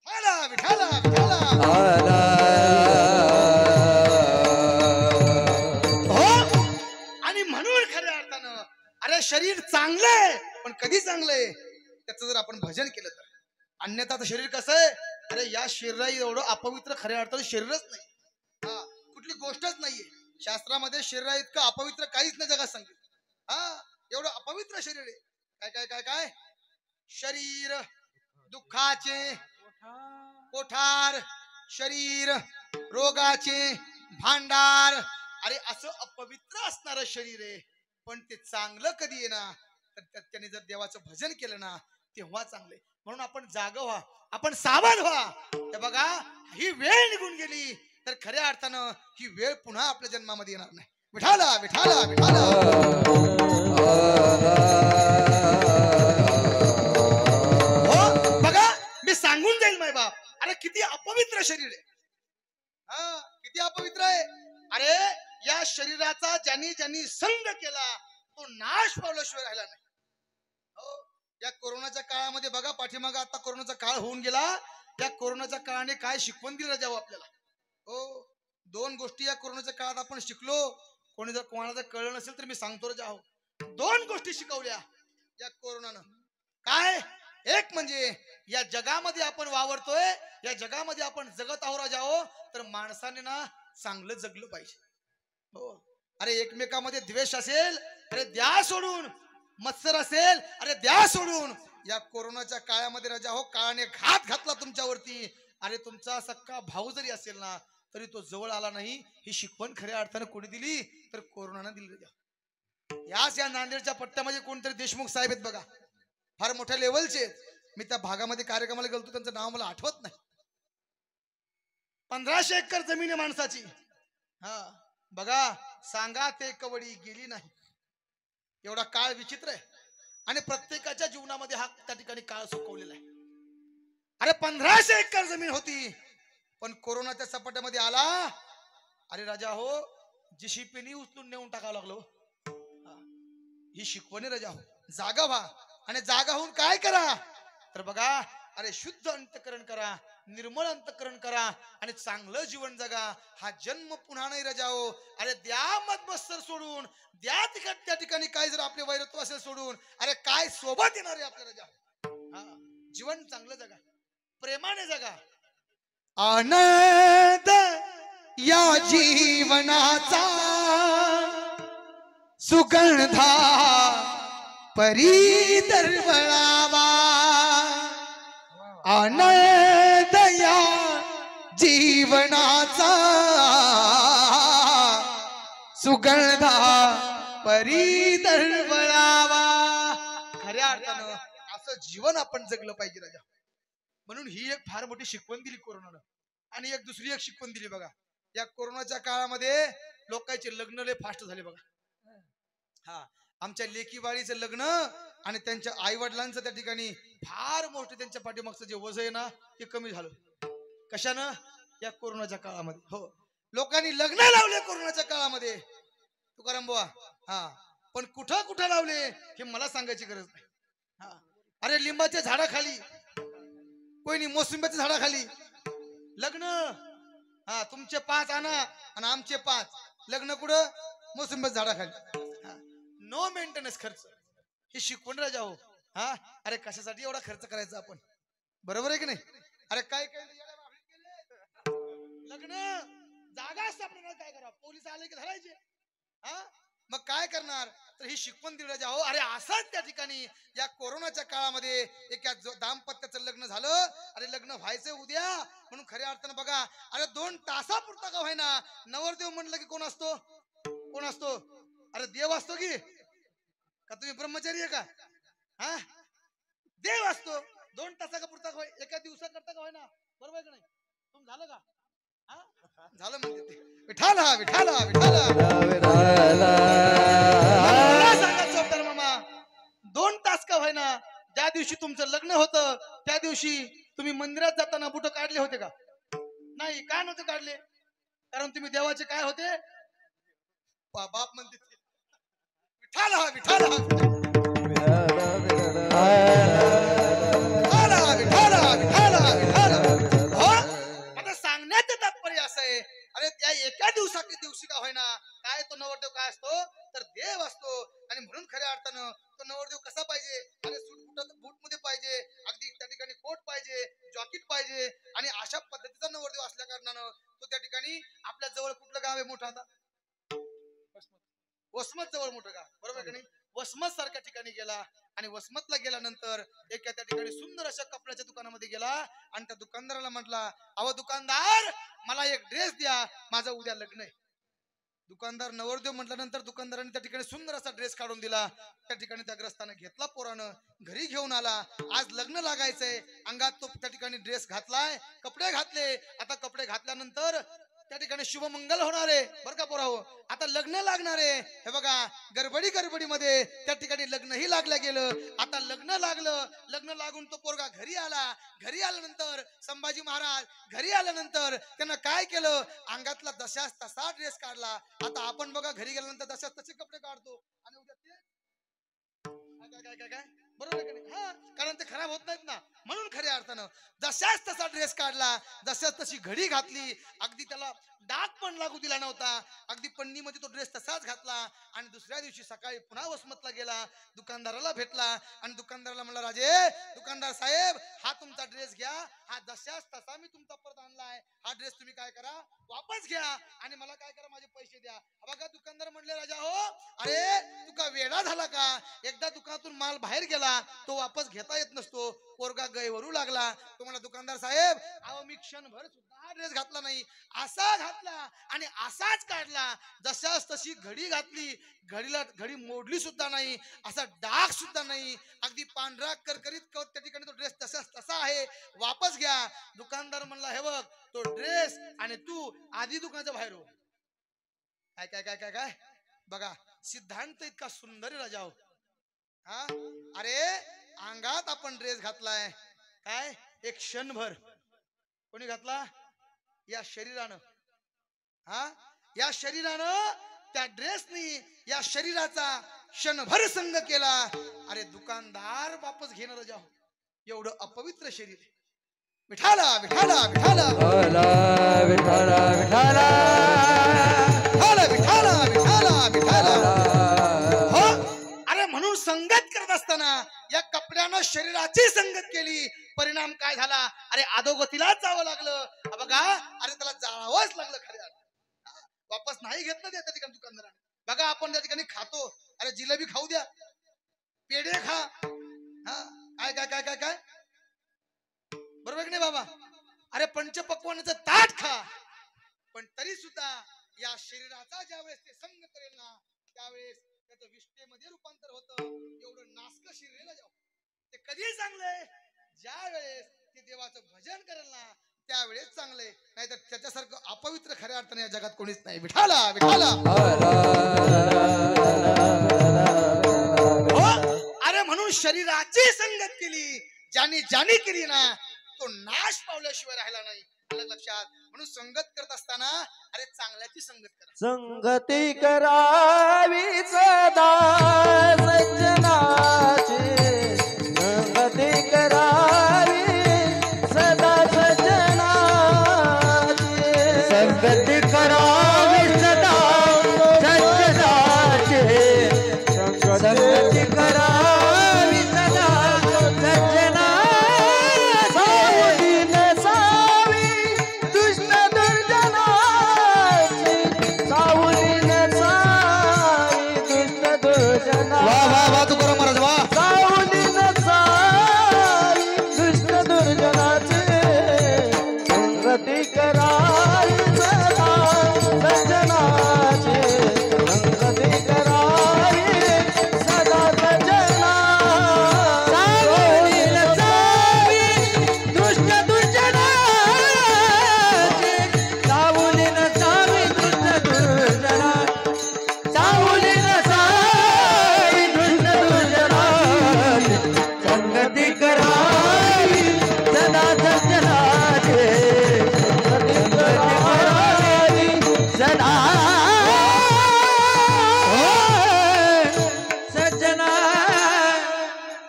विठाला विठाला विठाला. हो आणि म्हणून खऱ्या अर्थानं अरे शरीर चांगलंय पण कधी चांगलंय त्याचं जर आपण भजन केलं तर. अन्यथा शरीर कसं आहे अरे या शरीरा एवढं अपवित्र खऱ्या अर्थानं शरीरच नाही. कुठली गोष्टच नाहीये शास्त्रामध्ये शरीरा इतकं अपवित्र काहीच नाही जगात सांगितलं. एवढं अपवित्र शरीर आहे. काय काय काय काय शरीर दुःखाचे कोठार शरीर रोगाचे भांडार अरे असं अपवित्र असणारं शरीर आहे, पण ते चांगलं कधी येणार तर त्याने जर देवाचं भजन केलं ना तेव्हा चांगले. म्हणून आपण जाग व्हा, आपण सावध व्हा. हे बघा, ही वेळ निघून गेली तर खऱ्या अर्थानं ही वेळ पुन्हा आपल्या जन्मामध्ये येणार नाही. विठाला विठाला विठाला. हो बघा, मी सांगून जाईल माय बाप, अरे किती अपवित्र शरीर आहे. हा, किती अपवित्र आहे. अरे या शरीराचा ज्यांनी ज्यांनी संग केला तो नाश पावल्याशिवाय राहिला नाही. हो, या कोरोनाच्या काळामध्ये बघा, पाठीमागा आता कोरोनाचा काळ होऊन गेला, या कोरोनाच्या काळाने काय शिकवण दिलं जावं आपल्याला. हो, दोन गोष्टी या कोरोनाच्या काळात आपण शिकलो. कोणी जर कोणाला जर कळलं नसेल तर मी सांगतो रे जाओ. दोन गोष्टी शिकवल्या या कोरोनानं. काय? एक म्हणजे या जगामध्ये आपण वावरतोय, या जगामध्ये आपण जगत आहोत राजाओ, तर माणसाने ना चांगलं जगलं पाहिजे. हो, अरे एकमेकामध्ये द्वेष असेल अरे द्या सोडून, मत्सर असेल अरे द्या सोडून. या कोरोनाच्या काळामध्ये राजा हो काळाने घात घातला तुमच्यावरती. अरे तुमचा सक्का भाऊ जरी असेल ना तरी तो जवळ आला नाही. ही शिकवण खऱ्या अर्थानं कोणी दिली तर कोरोनानं दिली राजा. याच या नांदेडच्या पट्ट्यामध्ये कोणतरी देशमुख साहेब आहेत बघा, फार मोठ्या लेवलचे. मी त्या भागामध्ये कार्यक्रमाला गेलो, त्यांचं नाव मला आठवत नाही. 1500 एकर जमीन आहे माणसाची. हा बघा, सांगा ते कवडी गेली नाही. एवढा काळ विचित्र आहे आणि प्रत्येकाच्या जीवनामध्ये हा त्या ठिकाणी काळ सुकवलेला आहे. अरे 1500 एकर जमीन होती पण कोरोनाच्या सपाट्यामध्ये आला. अरे राजा हो, जीसीपीनी उचलून नेऊन टाकावं लागलो. ही शिकवणी राजा हो. जागा व्हा आणि जागा होऊन काय करा तर बघा, अरे शुद्ध अंतकरण करा, निर्मळ अंतकरण करा आणि चांगलं जीवन जगा. हा जन्म पुन्हा नाही राजा हो. अरे द्या मत बस्तर सोडून, द्या त्या ठिकाणी काय जर आपले वैरत्व असेल सोडून, अरे काय सोबत येणार आहे आपल्या राजा. हा, जीवन चांगलं जगा, प्रेमाने जगा. आनंद या जीवनाचा सुगंधा परी दरवळावा. आनंद या जीवनाचा सुगंधा परी दरवळावा. खऱ्या अर्थानं असं जीवन आपण जगलं पाहिजे राजा. म्हणून ही एक फार मोठी शिकवण दिली कोरोनानं. आणि एक दुसरी एक शिकवण दिली बघा, या कोरोनाच्या काळामध्ये लोकांचे लग्न लय फास्ट झाले बघा. हा, आमच्या लेकी बाळीचं लग्न आणि त्यांच्या आई वडिलांचं त्या ठिकाणी फार मोठं त्यांच्या पाठीमागचं जे वजन आहे ना ते कमी झालं. कशानं? या कोरोनाच्या काळामध्ये. हो, लोकांनी लग्न लावले कोरोनाच्या काळामध्ये तुकाराम बुवा. हा, पण कुठं कुठं लावले हे मला सांगायची गरज नाही. हा, अरे लिंबाच्या झाडाखाली, कोणी मोसंब्याच्या झाडाखाली लग्न. हा, तुमचे 5 आणा आणि आमचे 5. लग्न कुठं? मोसंब्याच्या झाडाखाली. नो मेंटेनन्स खर्च. ही शिकवण राजा हो. हा, अरे कशासाठी एवढा खर्च करायचा आपण? बरोबर आहे की नाही? अरे काय काय लग्न जागा आपल्याला काय करा, पोलीस आले की धरायचे. हा, मग काय करणार? तर ही शिकवण दिली राजा हो. अरे असंच त्या ठिकाणी या कोरोनाच्या काळामध्ये एका दाम्पत्याचं लग्न झालं. अरे लग्न व्हायचं उद्या म्हणून खऱ्या अर्थानं बघा, अरे 2 तासापुरता का व्हायना नवरदेव म्हणलं की कोण असतो? कोण असतो? अरे देव असतो की का तुम्ही ब्रह्मचारी आहे का? हा, देव असतो. 2 तासा पुरता एका दिवसा करता का व्हायना. बरोबर आहे का नाही? तुम झालं का? हा, झालं म्हणजे विठाला विठाला विठाला. मामा 2 तास का व्हायना, ज्या दिवशी तुमचं लग्न होतं त्या दिवशी तुम्ही मंदिरात जाताना बुट काढले होते का? नाही. का नव्हते काढले? कारण तुम्ही देवाचे काय होते? बाप म्हणते. विठाला विठाला आता सांगण्याचं तात्पर्य असं आहे, अरे त्या एका दिवशी का होईना काय तो नवरदेव काय असतो तर देव असतो. आणि म्हणून खऱ्या अर्थानं तो नवरदेव कसा पाहिजे? अरे बूट मध्ये पाहिजे, अगदी त्या ठिकाणी कोट पाहिजे, जॉकेट पाहिजे. आणि अशा पद्धतीचा नवरदेव असल्या कारणानं तो त्या ठिकाणी आपल्या जवळ कुठलं गाव आहे मोठं? आता वसमत जवळ मोठं गाव, बरोबर का नाही? वसमत सारख्या ठिकाणी गेला आणि वसमतला गेल्यानंतर एका त्या ठिकाणी सुंदर अशा कपड्याच्या दुकानामध्ये गेला आणि त्या दुकानदाराला म्हटला, अहो दुकानदार मला एक ड्रेस द्या, माझं उद्या लग्न आहे. दुकानदार नवरदेव म्हटल्यानंतर दुकानदाराने त्या ठिकाणी सुंदर असा ड्रेस काढून दिला. त्या ठिकाणी त्या ग्रस्तानं घेतला, पोरानं घरी घेऊन आला. आज लग्न लागायचंय, अंगात तो त्या ठिकाणी ड्रेस घातलाय, कपडे घातले. आता कपडे घातल्यानंतर त्या ठिकाणी शुभमंगल होणार आहे बरं का पोराहो. आता लग्न लागणार आहे. हे बघा, गडबडीमध्ये त्या ठिकाणी लग्नही लागलं गेलं. आता लग्न लागलं, लग्न लागून तो पोरगा घरी आला. घरी आल्यानंतर संभाजी महाराज घरी आल्यानंतर त्यानं काय केलं, अंगातला जशाच तसा ड्रेस काढला. आता आपण बघा घरी गेल्यानंतर जशाच तसे कपडे काढतो आणि उद्या ते काय काय काय काय बरोबर आहे का नाही? हा, कारण ते खराब होत नाहीत ना, म्हणून खऱ्या अर्थानं जशाच तसा ड्रेस काढला, जशाच तशी घडी घातली. अगदी त्याला डाग पण लागू दिला नव्हता. अगदी पन्नीमध्ये तो ड्रेस तसाच घातला आणि दुसऱ्या दिवशी सकाळी पुन्हा वसमतला गेला. दुकानदाराला भेटला आणि दुकानदाराला म्हणला, राजे दुकानदार साहेब, हा तुमचा ड्रेस घ्या, हा जशाच तसा मी तुमचा परत आणलाय. हा ड्रेस तुम्ही काय करा, वापस घ्या आणि मला काय करा, माझे पैसे द्या. बघा दुकानदार म्हणले, राजा हो, अरे तुका वेडा झाला का? एकदा दुकानातून माल बाहेर गेला तो वापस घेता येत नसतो. पोरगा गैवरू लागला. तो म्हणला, दुकानदार साहेब, अहो मी क्षणभर सुद्धा ड्रेस घातला नाही, असा घातला आणि असाच काढला. जशाच तशी घडी घातली, घडी मोडली सुद्धा नाही, असा डाग सुद्धा नाही. अगदी पांढरा करकरीत त्या ठिकाणी तो ड्रेस तसाच तसा आहे, वापस घ्या. दुकानदार म्हणला, हे बघ, तो ड्रेस आणि तू आधी दुकानाच्या बाहेर हो. काय काय काय काय काय बघा, सिद्धांत इतका सुंदर राजा हो. हा, अरे अंगात आपण ड्रेस घातलाय, काय एक क्षणभर कोणी घातला? या शरीरानं. हा, या शरीरानं त्या ड्रेसनी या शरीराचा क्षणभर संग केला. अरे दुकानदार वापस घेणार जाऊ, एवढं अपवित्र शरीर. विठाला विठाला विठाला विठाला विठाला विठाला विठाला विठाला. हो, अरे म्हणून संगत करत असताना या कपड्यानं शरीराची संगत केली. परिणाम काय झाला? अरे अधोगतीलाच जावं लागलं. बघा, अरे त्याला जाळावंच लागलं खऱ्या. वापस नाही घेतलं त्या ठिकाणी दुकानदाराने. बघा आपण त्या ठिकाणी खातो, अरे जिलेबी खाऊ द्या, पेढे खा, हा काय काय काय काय काय बरोबर की नाही बाबा? अरे पंचपक्वानाचं ताट खा, पण तरी सुद्धा या शरीराचा ज्यावेळेस ते संग करेल ना, त्यावेळेस त्याचं विष्ठेमध्ये रूपांतर होतं. एवढं नासक शरीराला जाऊ ते कधी चांगलंय? ज्या वेळेस ते देवाचं भजन करेल ना, त्यावेळेस चांगलंय. नाहीतर त्याच्यासारखं अपवित्र खऱ्या अर्थाने या जगात कोणीच नाही. विठाला विठाला. अरे म्हणून शरीराची संगत केली, ज्याने केली ना, तो नाश पावल्याशिवाय राहिला नाही. लक्षात. म्हणून संगत करत असताना अरे चांगल्याची संगत करा. संगती करावी सदा सज्जनाची, संगती करावी सदा सज्जनाची, संगती करावी सदा सज्जनाची, संगती करावी सदा सज्जना. सावली नसावी दुष्ट दुर्जनाची, सावली नसावी दुष्ट दुर्जना. वा वा वा तुकाराम महाराज वा. सावली नसावी दुष्ट दुर्जनाची, संगती करावी सदा सज्जनाची, संगती करावी सदा सज्जना. सावली नसावी दुष्ट दुर्जनाची, सावली नसावी दुष्ट दुर्जना, सावली नसावी दुष्ट दुर्जनाची, संगती करावी सदा सज्जनाची, संगती करावी सदा सज्जना.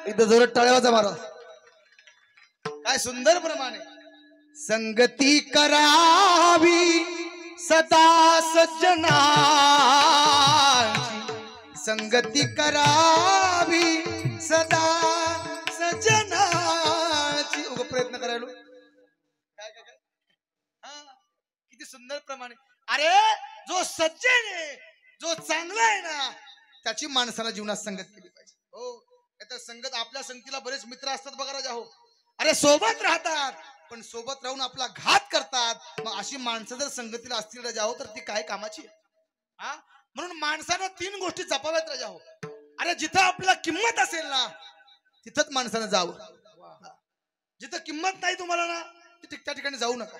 एकदा जोरात टाळ्या वाजा मारा. काय सुंदर प्रमाणे. संगती करावी सदा सज्जनाची, संगती करावी सदा सज्जनाची. उगा प्रयत्न करायलो. काय काय काय हा, किती सुंदर प्रमाणे. अरे जो सज्जन आहे, जो चांगला आहे ना, त्याची माणसाला जीवनात संगत केली पाहिजे. हो, तर संगत आपल्या संगतीला बरेच मित्र असतात बघा राजा हो. अरे सोबत राहतात पण सोबत राहून आपला घात करतात. मग अशी माणसं जर संगतीला असतील राजा हो, तर ती काय कामाची आहे? हा म्हणून माणसानं 3 गोष्टी जपाव्यात राजा हो. अरे जिथं आपल्याला किंमत असेल ना तिथंच माणसानं जावं. जिथं किंमत नाही तुम्हाला ना त्या ठिकाणी जाऊ नका.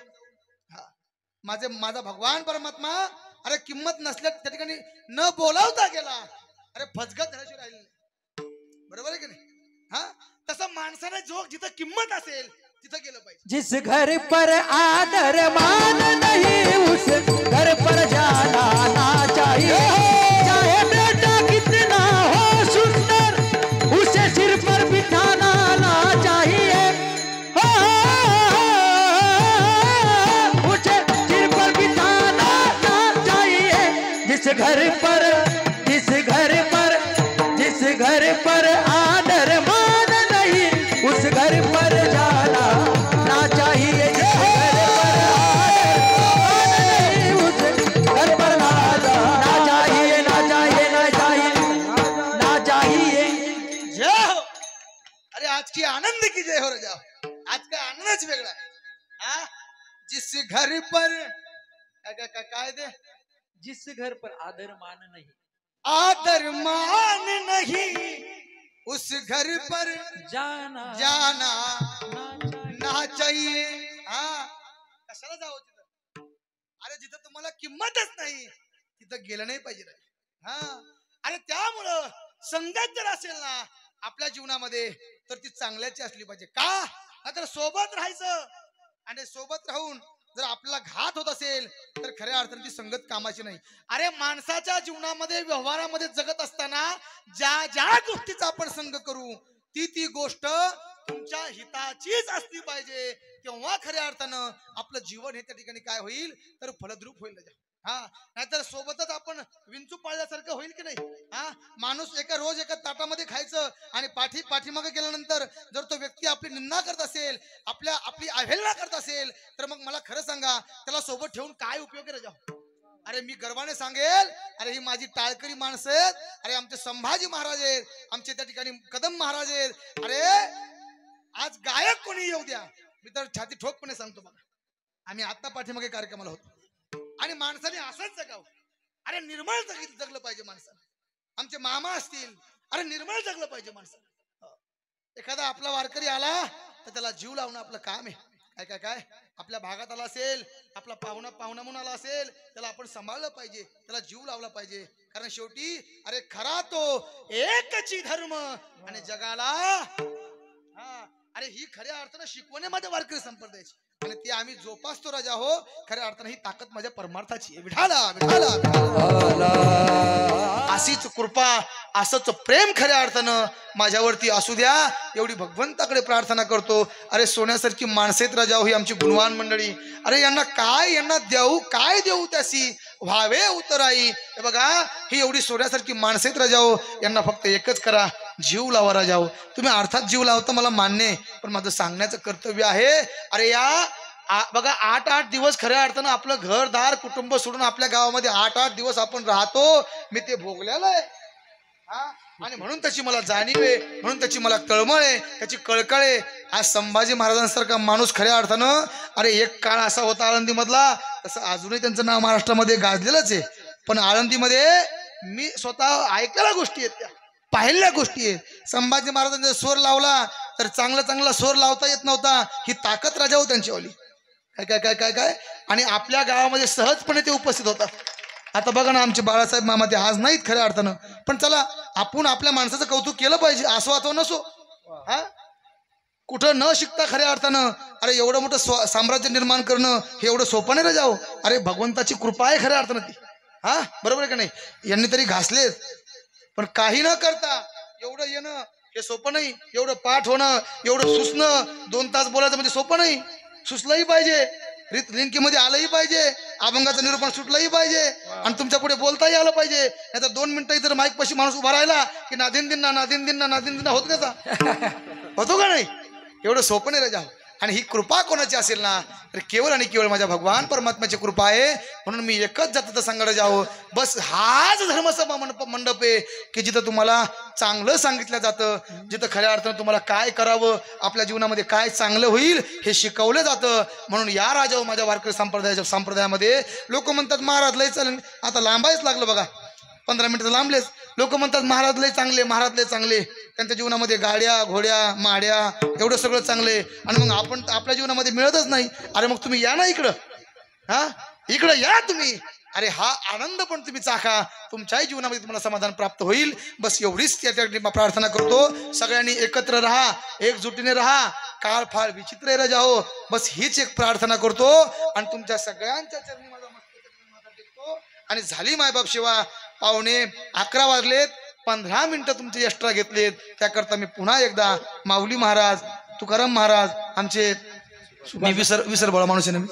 माझा भगवान परमात्मा अरे किंमत नसल्या त्या ठिकाणी न बोलावता गेला. अरे फजगत झाल्याशिवाय राहिली नाही. बरोबर आहे की नाही? हा तसं माणसाने जो जिथं किंमत असेल तिथं गेलं पाहिजे. जिस घर पर आदर मान नहीं उस घर पर जाना ना चाहिए. चाहे बेटा कितना हो सुंदर उसे सिर पर बिठाना ना चाहिए. उसे सिर पर बिठाना ना चाहिए. जिस घर पर आदर मान नहीं उस घर पर जाना ना चाहिए. घर पर ना चाहिए ना चाहिए ना चाहिए ना चाहिए. जय हो. अरे आज की आनंद की जय हो रे जाओ. आज का आनंदच वेगळा आहे. हा जिस घर पर काय दे जिस घर पर आदर मान नहीं आदर मान नहीं उस घर पर जाना जाना ना ना चाहिए. हा कशाला जावं तिथं? अरे जिथं तुम्हाला किंमतच नाही तिथं गेलं नाही पाहिजे. हा अरे त्यामुळं संगत जर असेल ना आपल्या जीवनामध्ये तर ती चांगल्याची असली पाहिजे. का तर सोबत राहायचं आणि सोबत राहून जर आपला घात होत असेल तर खऱ्या अर्थाने ती संगत कामाची नाही. अरे माणसाच्या जीवनामध्ये व्यवहारामध्ये जगत असताना ज्या गोष्टीचा आपण संग करू ती गोष्ट तुमच्या हिताचीच असली पाहिजे. तेव्हा खऱ्या अर्थानं आपलं जीवन हे त्या ठिकाणी काय होईल तर फलद्रूप होईल. हा नाहीतर सोबतच आपण विंचू पाळल्यासारखं होईल की नाही. हा माणूस रोज एका ताटामध्ये खायचं आणि पाठीमागे गेल्यानंतर जर तो व्यक्ती आपली निंदा करत असेल आपली अवहेलना करत असेल तर मग मला खरं सांगा त्याला सोबत ठेवून काय उपयोग आहे राजा? अरे मी गर्वाने सांगेल अरे ही माझी टाळकरी माणसं आहेत. अरे आमचे संभाजी महाराज आहेत, आमचे त्या ठिकाणी कदम महाराज आहेत. अरे आज गायक कोणी येऊ द्या मी तर छाती ठोकपणे सांगतो बघा. आम्ही आता पाठीमागे कार्यक्रमाला होतो आणि माणसाने असंच जगावं. अरे निर्मळ जगलं पाहिजे माणसाने. आमचे मामा असतील अरे निर्मळ जगलं पाहिजे माणसाने. एखादा आपला वारकरी आला तर त्याला जीव लावणं आपलं काम आहे. काय काय आपल्या भागात आला असेल आपला पाहुणा म्हणून आला असेल त्याला आपण सांभाळलं पाहिजे, त्याला जीव लावला पाहिजे. कारण शेवटी अरे खरा तो एकची धर्म आणि जगाला अरे ही खऱ्या अर्थानं शिकवणे माझ्या वारकरी संप्रदायाची आणि ती आम्ही जोपासतो राजा हो. खऱ्या अर्थानं ही ताकद माझ्या परमार्थाची आहे. विठाला अशीच कृपा असंच प्रेम खऱ्या अर्थानं माझ्यावरती असू द्या एवढी भगवंताकडे प्रार्थना करतो. अरे सोन्यासारखी माणसं आहेत राजा हो ही आमची गुणवान मंडळी. अरे यांना काय देऊ त्यासी व्हावे उतराई. हे बघा ही एवढी सोन्यासारखी माणसं आहेत राजा हो. यांना फक्त एकच करा जीव लावा राजा हो. तुम्ही अर्थात जीव लावता मला मान्य आहे पण माझं सांगण्याचं कर्तव्य आहे. अरे बघा 8-8 दिवस खऱ्या अर्थानं आपलं घरदार कुटुंब सोडून आपल्या गावामध्ये 8-8 दिवस आपण राहतो. मी ते भोगलेलं आहे. आणि म्हणून त्याची मला जाणीव आहे, म्हणून त्याची मला तळमळ आहे, त्याची कळकळ आहे. आज संभाजी महाराजांसारखा माणूस खऱ्या अर्थानं अरे एक काळ असा होता आळंदी मधला तसं अजूनही त्यांचं नाव महाराष्ट्रामध्ये गाजलेलंच आहे. पण आळंदीमध्ये मी स्वतः ऐकलेल्या गोष्टी आहेत त्या पाहिलेल्या गोष्टी आहेत. संभाजी महाराजांचा स्वर लावला तर चांगला स्वर लावता येत नव्हता. ही ताकद राजा हो त्यांचीवाली. काय आणि आपल्या गावामध्ये सहजपणे ते उपस्थित होतात. आता बघा ना आमचे बाळासाहेब मामा ते आज नाहीत खऱ्या अर्थानं पण चला आपण आपल्या माणसाचं कौतुक केलं पाहिजे असो अथवा नसो. कुठं न शिकता खऱ्या अर्थानं अरे एवढं मोठं साम्राज्य निर्माण करणं हे एवढं सोपं नाही राजा हो. अरे भगवंताची कृपा आहे खऱ्या अर्थानं ती. बरोबर आहे का नाही? यांनी तरी घासलेत पण काही न करता एवढं येणं हे सोपं नाही. एवढं पाठ होणं एवढं सुचणं 2 तास बोलायचं म्हणजे सोपं नाही. सुचलंही पाहिजे, लिंकीमध्ये आलंही पाहिजे, अभंगाचं निरूपण सुटलंही पाहिजे आणि तुमच्या पुढे बोलताही आलं पाहिजे. नाहीतर 2 मिनिटं जर माईक पाशी माणूस उभा राहिला की नादिन दिन्ना होतो त्याचा होतो का नाही? एवढं सोपं नाही राजा. आणि ही कृपा कोणाची असेल ना तर केवळ आणि केवळ माझ्या भगवान परमात्म्याची कृपा आहे. म्हणून मी एकच जात सांगायला जावं, बस हाच धर्मसभा मंडप आहे की जिथं तुम्हाला चांगलं सांगितलं जातं, जिथं खऱ्या अर्थानं तुम्हाला काय करावं, आपल्या जीवनामध्ये काय चांगलं होईल हे शिकवलं जातं. म्हणून या राजावर माझ्या वारकरी संप्रदायामध्ये लोक म्हणतात महाराज लय चालेल, आता लांबायच लागलं बघा, 15 मिनिटं लांबलेच. लोक म्हणतात महाराज लय चांगले, महाराज लय चांगले, त्यांच्या जीवनामध्ये गाड्या घोड्या माड्या एवढं सगळं चांगले, आणि मग आपण आपल्या जीवनामध्ये मिळतच नाही. अरे मग तुम्ही या ना इकडं, हा इकडं या तुम्ही. अरे हा आनंद पण तुम्ही चाखा, तुमच्याही जीवनामध्ये तुम्हाला समाधान प्राप्त होईल. बस एवढीच त्या प्रार्थना करतो. सगळ्यांनी एकत्र राहा, एकजुटीने राहा, काळ फार विचित्र आहे जाओ, बस हीच एक प्रार्थना करतो. आणि तुमच्या सगळ्यांच्या चरणी माझा माथा टेकतो. आणि झाली मायबाप सेवा. 11:15 वाजलेत, 15 मिनिटं तुमचे एक्स्ट्रा घेतलेत, त्याकरता मी पुन्हा एकदा माऊली महाराज, तुकाराम महाराज, आमचे मी विसर बोळा माणूस आहे ना,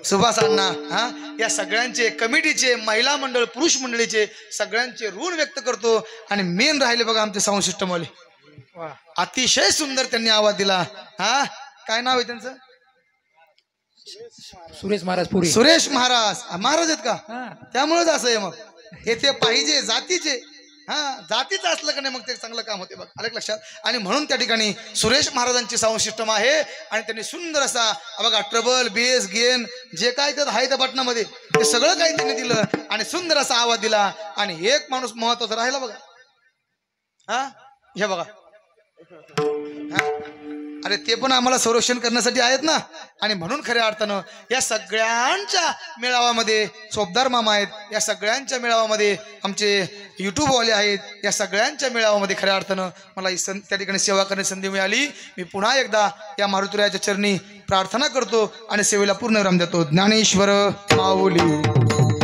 सुभाष अण्णा, हा या सगळ्यांचे कमिटीचे, महिला मंडळ, पुरुष मंडळीचे सगळ्यांचे ऋण व्यक्त करतो. आणि मेन राहिले बघा आमचे साऊंड सिस्टम वाले, अतिशय सुंदर त्यांनी आवाज दिला. हा काय नाव आहे त्यांचं? सुरेश महाराज पुरी. सुरेश महाराज महाराज आहेत का? त्यामुळेच असं आहे. मग हे ते पाहिजे जातीचे, हा जातीचं असलं का नाही मग ते चांगलं काम होते बघ, आलं लक्षात. आणि म्हणून त्या ठिकाणी सुरेश महाराजांची साऊंड सिस्टम आहे. आणि त्यांनी सुंदर असा बघा ट्रबल बेस गेन जे काय त्यात आहे त्या बटनामध्ये ते सगळं काही त्यांनी दिलं आणि सुंदर असा आवाज दिला. आणि एक माणूस महत्वाचा राहिला बघा, हा हे बघा, अरे ते पण आम्हाला संरक्षण करण्यासाठी आहेत ना. आणि म्हणून खऱ्या अर्थानं या सगळ्यांच्या मेळाव्यामध्ये चोपदार मामा आहेत, या सगळ्यांच्या मेळाव्यामध्ये आमचे यूट्यूबवाले आहेत, या सगळ्यांच्या मेळाव्यामध्ये खऱ्या अर्थानं मला त्या ठिकाणी सेवा करण्याची संधी मिळाली. मी पुन्हा एकदा या मारुतीरायाच्या चरणी प्रार्थना करतो आणि सेवेला पूर्ण विराम देतो. ज्ञानेश्वर माऊली.